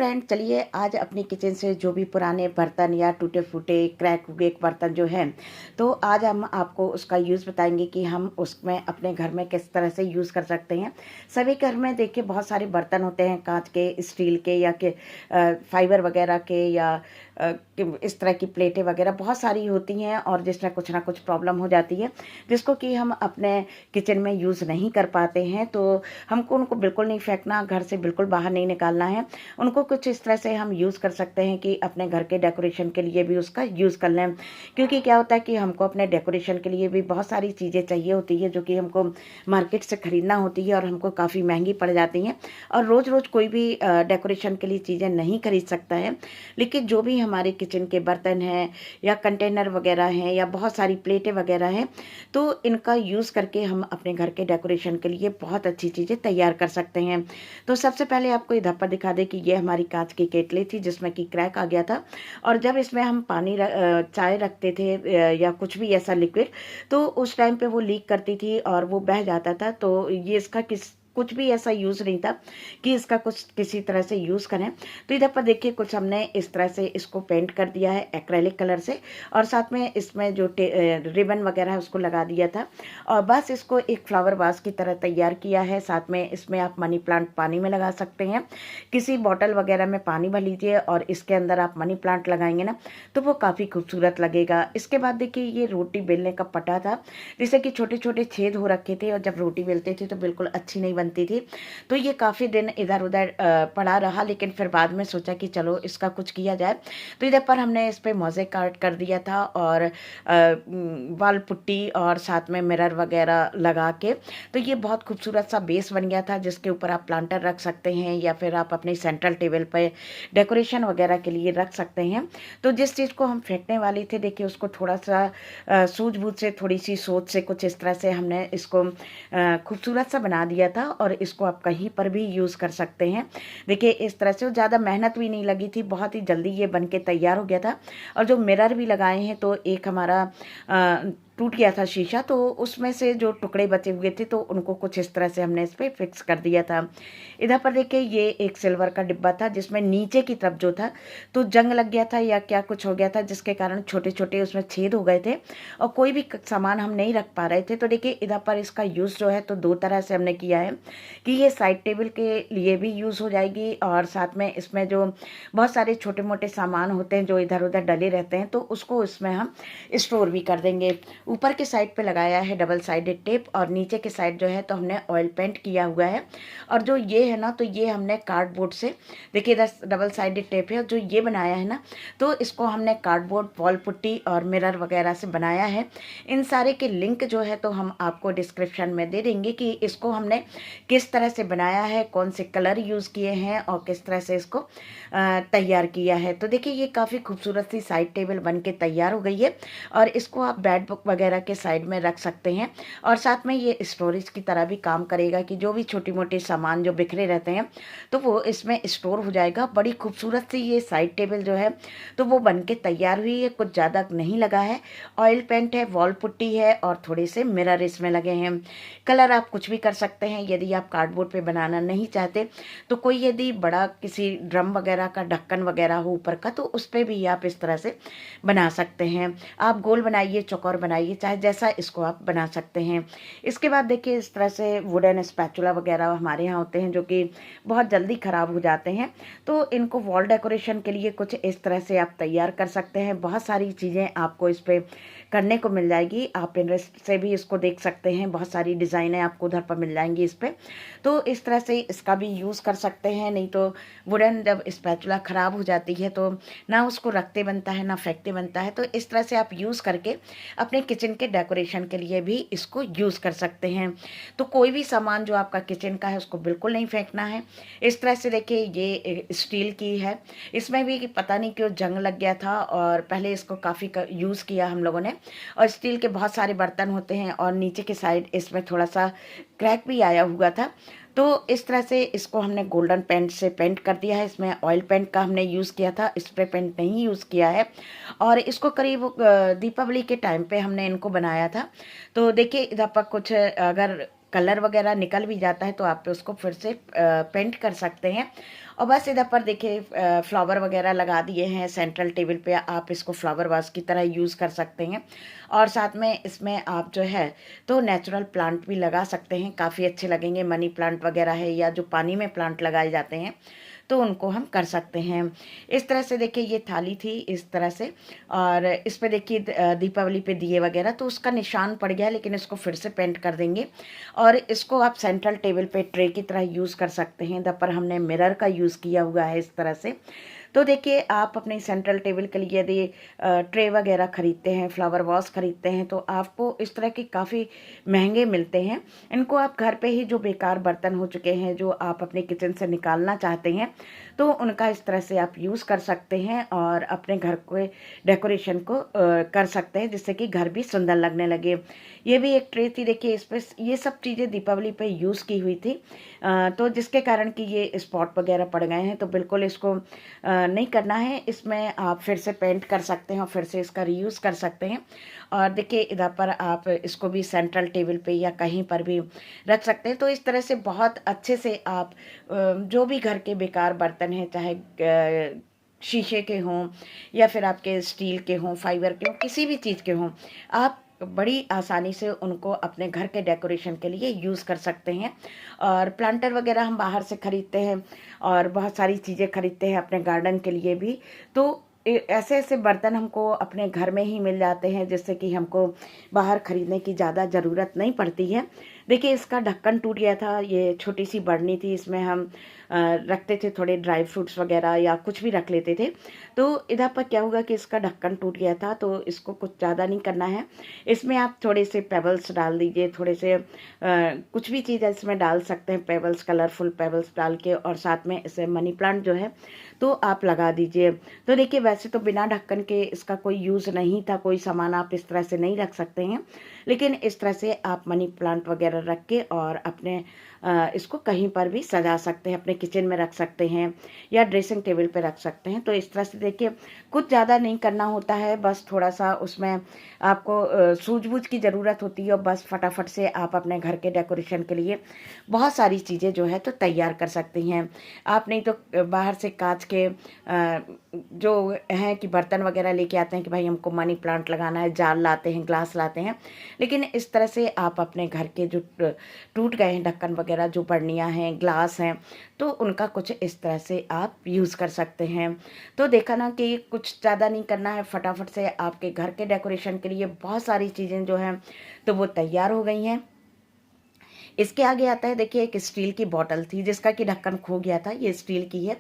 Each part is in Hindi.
फ्रेंड, चलिए आज अपनी किचन से जो भी पुराने बर्तन या टूटे फूटे क्रैक हुए बर्तन जो हैं, तो आज हम आपको उसका यूज़ बताएंगे कि हम उसमें अपने घर में किस तरह से यूज़ कर सकते हैं। सभी घर में देखिए बहुत सारे बर्तन होते हैं, कांच के, स्टील के या के फाइबर वगैरह के या इस तरह की प्लेटें वगैरह बहुत सारी होती हैं और जिसमें कुछ ना कुछ प्रॉब्लम हो जाती है, जिसको कि हम अपने किचन में यूज़ नहीं कर पाते हैं। तो हमको उनको बिल्कुल नहीं फेंकना, घर से बिल्कुल बाहर नहीं निकालना है। उनको कुछ इस तरह से हम यूज़ कर सकते हैं कि अपने घर के डेकोरेशन के लिए भी उसका यूज़ कर लें। क्योंकि क्या होता है कि हमको अपने डेकोरेशन के लिए भी बहुत सारी चीज़ें चाहिए होती है, जो कि हमको मार्केट से ख़रीदना होती है और हमको काफ़ी महंगी पड़ जाती हैं। और रोज़ रोज़ कोई भी डेकोरेशन के लिए चीज़ें नहीं खरीद सकता है। लेकिन जो भी हमारे किचन के बर्तन हैं या कंटेनर वगैरह हैं या बहुत सारी प्लेटें वगैरह हैं, तो इनका यूज़ करके हम अपने घर के डेकोरेशन के लिए बहुत अच्छी चीज़ें तैयार कर सकते हैं। तो सबसे पहले आपको इधर पर दिखा दें कि ये हमारी कांच की केटली थी जिसमें कि क्रैक आ गया था। और जब इसमें हम चाय रखते थे या कुछ भी ऐसा लिक्विड, तो उस टाइम पे वो लीक करती थी और वो बह जाता था। तो ये इसका कुछ भी ऐसा यूज़ नहीं था कि इसका कुछ किसी तरह से यूज़ करें। तो इधर पर देखिए कुछ हमने इस तरह से इसको पेंट कर दिया है एक्रेलिक कलर से, और साथ में इसमें जो रिबन वगैरह है उसको लगा दिया था। और बस इसको एक फ्लावर वास की तरह तैयार किया है। साथ में इसमें आप मनी प्लांट पानी में लगा सकते हैं। किसी बॉटल वगैरह में पानी भर लीजिए और इसके अंदर आप मनी प्लांट लगाएंगे ना, तो वो काफ़ी खूबसूरत लगेगा। इसके बाद देखिए ये रोटी बेलने का पटा था, जिससे कि छोटे छोटे छेद हो रखे थे और जब रोटी बेलते थे तो बिल्कुल अच्छी नहीं बनती थी। तो ये काफ़ी दिन इधर उधर पड़ा रहा, लेकिन फिर बाद में सोचा कि चलो इसका कुछ किया जाए। तो इधर पर हमने इस पर मोज़ेक आर्ट कर दिया था और वाल पुट्टी और साथ में मिरर वगैरह लगा के, तो ये बहुत खूबसूरत सा बेस बन गया था जिसके ऊपर आप प्लांटर रख सकते हैं या फिर आप अपने सेंट्रल टेबल पे डेकोरेशन वगैरह के लिए रख सकते हैं। तो जिस चीज़ को हम फेंकने वाले थे, देखिए उसको थोड़ा सा सूझबूझ से, थोड़ी सी सोच से कुछ इस तरह से हमने इसको खूबसूरत सा बना दिया था और इसको आप कहीं पर भी यूज़ कर सकते हैं। देखिए इस तरह से ज़्यादा मेहनत भी नहीं लगी थी, बहुत ही जल्दी ये बन के तैयार हो गया था। और जो मिरर भी लगाए हैं, तो एक हमारा टूट गया था शीशा, तो उसमें से जो टुकड़े बचे हुए थे तो उनको कुछ इस तरह से हमने इस पर फिक्स कर दिया था। इधर पर देखिए ये एक सिल्वर का डिब्बा था जिसमें नीचे की तरफ जो था तो जंग लग गया था या क्या कुछ हो गया था, जिसके कारण छोटे छोटे उसमें छेद हो गए थे और कोई भी सामान हम नहीं रख पा रहे थे। तो देखिए इधर पर इसका यूज़ जो है तो दो तरह से हमने किया है कि ये साइड टेबल के लिए भी यूज़ हो जाएगी और साथ में इसमें जो बहुत सारे छोटे मोटे सामान होते हैं जो इधर उधर डले रहते हैं, तो उसको इसमें हम स्टोर भी कर देंगे। ऊपर के साइड पे लगाया है डबल साइडेड टेप और नीचे के साइड जो है तो हमने ऑयल पेंट किया हुआ है। और जो ये है ना, तो ये हमने कार्डबोर्ड से, देखिए इधर डबल साइडेड टेप है, जो ये बनाया है ना, तो इसको हमने कार्डबोर्ड, वॉल पुट्टी और मिरर वगैरह से बनाया है। इन सारे के लिंक जो है तो हम आपको डिस्क्रिप्शन में दे देंगे कि इसको हमने किस तरह से बनाया है, कौन से कलर यूज़ किए हैं और किस तरह से इसको तैयार किया है। तो देखिए ये काफ़ी खूबसूरत सी साइड टेबल बन के तैयार हो गई है और इसको आप बेड बुक वगैरह के साइड में रख सकते हैं। और साथ में ये स्टोरेज की तरह भी काम करेगा कि जो भी छोटी मोटी सामान जो बिखरे रहते हैं तो वो इसमें स्टोर हो जाएगा। बड़ी खूबसूरत सी ये साइड टेबल जो है तो वो बन के तैयार हुई है, कुछ ज़्यादा नहीं लगा है। ऑयल पेंट है, वॉल पुट्टी है और थोड़े से मिरर इसमें लगे हैं। कलर आप कुछ भी कर सकते हैं, यदि आप कार्डबोर्ड पे बनाना नहीं चाहते तो कोई यदि बड़ा किसी ड्रम वगैरह का ढक्कन वगैरह हो ऊपर का, तो उस पर भी आप इस तरह से बना सकते हैं। आप गोल बनाइए, चौकोर बनाइए, चाहे जैसा इसको आप बना सकते हैं। इसके बाद देखिए इस तरह से वुडन स्पैचुला वगैरह हमारे यहाँ होते हैं जो कि बहुत जल्दी ख़राब हो जाते हैं, तो इनको वॉल डेकोरेशन के लिए कुछ इस तरह से आप तैयार कर सकते हैं। बहुत सारी चीज़ें आपको इस पर करने को मिल जाएगी, आप पिंटरेस्ट से भी इसको देख सकते हैं, बहुत सारी डिज़ाइनें आपको उधर पर मिल जाएंगी इस पर। तो इस तरह से इसका भी यूज़ कर सकते हैं। नहीं तो वुडन जब स्पैचुला ख़राब हो जाती है तो ना उसको रखते बनता है ना फेंकते बनता है, तो इस तरह से आप यूज़ करके अपने किचन के डेकोरेशन के लिए भी इसको यूज़ कर सकते हैं। तो कोई भी सामान जो आपका किचन का है उसको बिल्कुल नहीं फेंकना है। इस तरह से देखिए ये स्टील की है, इसमें भी पता नहीं क्यों जंग लग गया था और पहले इसको काफ़ी यूज़ किया हम लोगों ने। और स्टील के बहुत सारे बर्तन होते हैं और नीचे के साइड इसमें थोड़ा सा क्रैक भी आया हुआ था। तो इस तरह से इसको हमने गोल्डन पेंट से पेंट कर दिया है। इसमें ऑयल पेंट का हमने यूज़ किया था, स्प्रे पेंट नहीं यूज़ किया है। और इसको करीब दीपावली के टाइम पे हमने इनको बनाया था। तो देखिए इधर पर कुछ अगर कलर वगैरह निकल भी जाता है तो आप उसको फिर से पेंट कर सकते हैं। और बस इधर पर देखिए फ्लावर वगैरह लगा दिए हैं सेंट्रल टेबल पे, आप इसको फ्लावर वास की तरह यूज़ कर सकते हैं। और साथ में इसमें आप जो है तो नेचुरल प्लांट भी लगा सकते हैं, काफ़ी अच्छे लगेंगे। मनी प्लांट वगैरह है या जो पानी में प्लांट लगाए जाते हैं तो उनको हम कर सकते हैं। इस तरह से देखिए ये थाली थी इस तरह से, और इस पे देखिए दीपावली पे दिए वगैरह तो उसका निशान पड़ गया, लेकिन इसको फिर से पेंट कर देंगे। और इसको आप सेंट्रल टेबल पे ट्रे की तरह यूज़ कर सकते हैं। इधर पर हमने मिरर का यूज़ किया हुआ है इस तरह से। तो देखिए आप अपने सेंट्रल टेबल के लिए यदि ट्रे वगैरह ख़रीदते हैं, फ्लावर वास ख़रीदते हैं, तो आपको इस तरह के काफ़ी महंगे मिलते हैं। इनको आप घर पे ही जो बेकार बर्तन हो चुके हैं जो आप अपने किचन से निकालना चाहते हैं तो उनका इस तरह से आप यूज़ कर सकते हैं और अपने घर को डेकोरेशन को कर सकते हैं, जिससे कि घर भी सुंदर लगने लगे। ये भी एक ट्रे थी देखिए, इस पर ये सब चीज़ें दीपावली पे यूज़ की हुई थी, तो जिसके कारण कि ये स्पॉट वगैरह पड़ गए हैं। तो बिल्कुल इसको नहीं करना है, इसमें आप फिर से पेंट कर सकते हैं और फिर से इसका रीयूज़ कर सकते हैं। और देखिए इधर पर आप इसको भी सेंट्रल टेबल पे या कहीं पर भी रख सकते हैं। तो इस तरह से बहुत अच्छे से आप जो भी घर के बेकार बर्तन हैं, चाहे शीशे के हों या फिर आपके स्टील के हों, फाइबर के हों, किसी भी चीज़ के हों, आप बड़ी आसानी से उनको अपने घर के डेकोरेशन के लिए यूज़ कर सकते हैं। और प्लांटर वगैरह हम बाहर से ख़रीदते हैं और बहुत सारी चीज़ें ख़रीदते हैं अपने गार्डन के लिए भी, तो ऐसे ऐसे बर्तन हमको अपने घर में ही मिल जाते हैं, जिससे कि हमको बाहर ख़रीदने की ज़्यादा ज़रूरत नहीं पड़ती है। देखिए इसका ढक्कन टूट गया था, ये छोटी सी बरनी थी, इसमें हम रखते थे थोड़े ड्राई फ्रूट्स वगैरह या कुछ भी रख लेते थे। तो इधर पर क्या होगा कि इसका ढक्कन टूट गया था, तो इसको कुछ ज़्यादा नहीं करना है। इसमें आप थोड़े से पेबल्स डाल दीजिए, थोड़े से कुछ भी चीज़ इसमें डाल सकते हैं, पेबल्स, कलरफुल पेबल्स डाल के, और साथ में इसे मनी प्लांट जो है तो आप लगा दीजिए। तो देखिए वैसे तो बिना ढक्कन के इसका कोई यूज़ नहीं था, कोई सामान आप इस तरह से नहीं रख सकते हैं, लेकिन इस तरह से आप मनी प्लांट वगैरह रख के और अपने इसको कहीं पर भी सजा सकते हैं, अपने किचन में रख सकते हैं या ड्रेसिंग टेबल पे रख सकते हैं। तो इस तरह से देखिए कुछ ज़्यादा नहीं करना होता है, बस थोड़ा सा उसमें आपको सूझबूझ की ज़रूरत होती है और बस फटाफट से आप अपने घर के डेकोरेशन के लिए बहुत सारी चीज़ें जो है तो तैयार कर सकती हैं। आप नहीं तो बाहर से कांच के जो हैं कि बर्तन वगैरह लेके आते हैं कि भाई हमको मनी प्लांट लगाना है, जार लाते हैं, ग्लास लाते हैं, लेकिन इस तरह से आप अपने घर के जो टूट गए हैं ढक्कन वगैरह, जो बर्नियाँ हैं, ग्लास हैं, तो उनका कुछ इस तरह से आप यूज़ कर सकते हैं। तो देखा ना कि कुछ ज़्यादा नहीं करना है, फटाफट से आपके घर के डेकोरेशन के लिए बहुत सारी चीज़ें जो हैं तो वो तैयार हो गई हैं। इसके आगे आता है देखिए एक स्टील की बॉटल थी जिसका कि ढक्कन खो गया था, ये स्टील की है,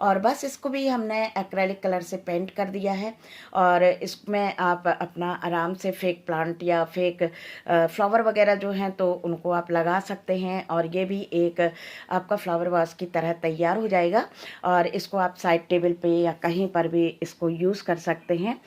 और बस इसको भी हमने एक्रेलिक कलर से पेंट कर दिया है। और इसमें आप अपना आराम से फेक प्लांट या फेक फ्लावर वगैरह जो हैं तो उनको आप लगा सकते हैं, और ये भी एक आपका फ्लावर वास की तरह तैयार हो जाएगा। और इसको आप साइड टेबल पे या कहीं पर भी इसको यूज़ कर सकते हैं।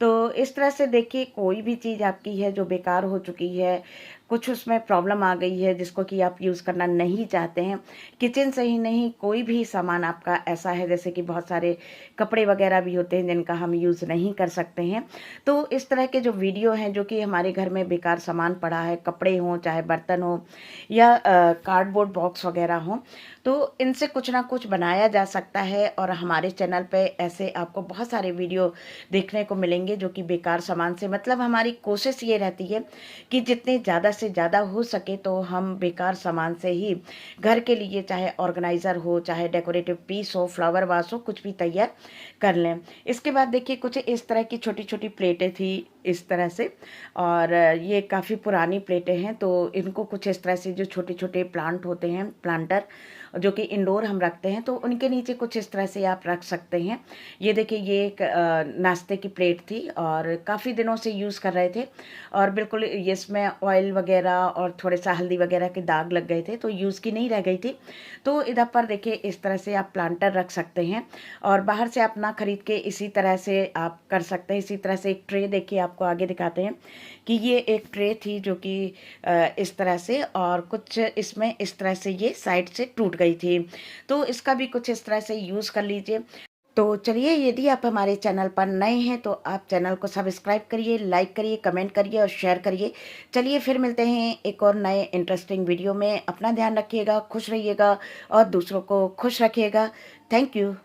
तो इस तरह से देखिए कोई भी चीज़ आपकी है जो बेकार हो चुकी है, कुछ उसमें प्रॉब्लम आ गई है जिसको कि आप यूज़ करना नहीं चाहते हैं, किचन से ही नहीं कोई भी सामान आपका ऐसा है, जैसे कि बहुत सारे कपड़े वगैरह भी होते हैं जिनका हम यूज़ नहीं कर सकते हैं, तो इस तरह के जो वीडियो हैं जो कि हमारे घर में बेकार सामान पड़ा है, कपड़े हों चाहे बर्तन हो या कार्डबोर्ड बॉक्स वगैरह हों, तो इनसे कुछ ना कुछ बनाया जा सकता है। और हमारे चैनल पे ऐसे आपको बहुत सारे वीडियो देखने को मिलेंगे जो कि बेकार सामान से, मतलब हमारी कोशिश ये रहती है कि जितने ज़्यादा से ज़्यादा हो सके तो हम बेकार सामान से ही घर के लिए, चाहे ऑर्गेनाइज़र हो, चाहे डेकोरेटिव पीस हो, फ्लावर वास हो, कुछ भी तैयार कर लें। इसके बाद देखिए कुछ इस तरह की छोटी छोटी प्लेटें थी इस तरह से, और ये काफ़ी पुरानी प्लेटें हैं, तो इनको कुछ इस तरह से जो छोटे छोटे प्लांट होते हैं, प्लांटर जो कि इंडोर हम रखते हैं, तो उनके नीचे कुछ इस तरह से आप रख सकते हैं। ये देखिए ये एक नाश्ते की प्लेट थी और काफ़ी दिनों से यूज़ कर रहे थे, और बिल्कुल इसमें ऑयल वगैरह और थोड़े सा हल्दी वगैरह के दाग लग गए थे, तो यूज़ की नहीं रह गई थी। तो इधर पर देखिए इस तरह से आप प्लांटर रख सकते हैं, और बाहर से आप ना खरीद के इसी तरह से आप कर सकते हैं। इसी तरह से एक ट्रे देखिए आपको आगे दिखाते हैं कि ये एक ट्रे थी जो कि इस तरह से, और कुछ इसमें इस तरह से ये साइड से टूट गई थी, तो इसका भी कुछ इस तरह से यूज़ कर लीजिए। तो चलिए, यदि आप हमारे चैनल पर नए हैं तो आप चैनल को सब्सक्राइब करिए, लाइक करिए, कमेंट करिए और शेयर करिए। चलिए फिर मिलते हैं एक और नए इंटरेस्टिंग वीडियो में। अपना ध्यान रखिएगा, खुश रहिएगा और दूसरों को खुश रखिएगा। Thank you.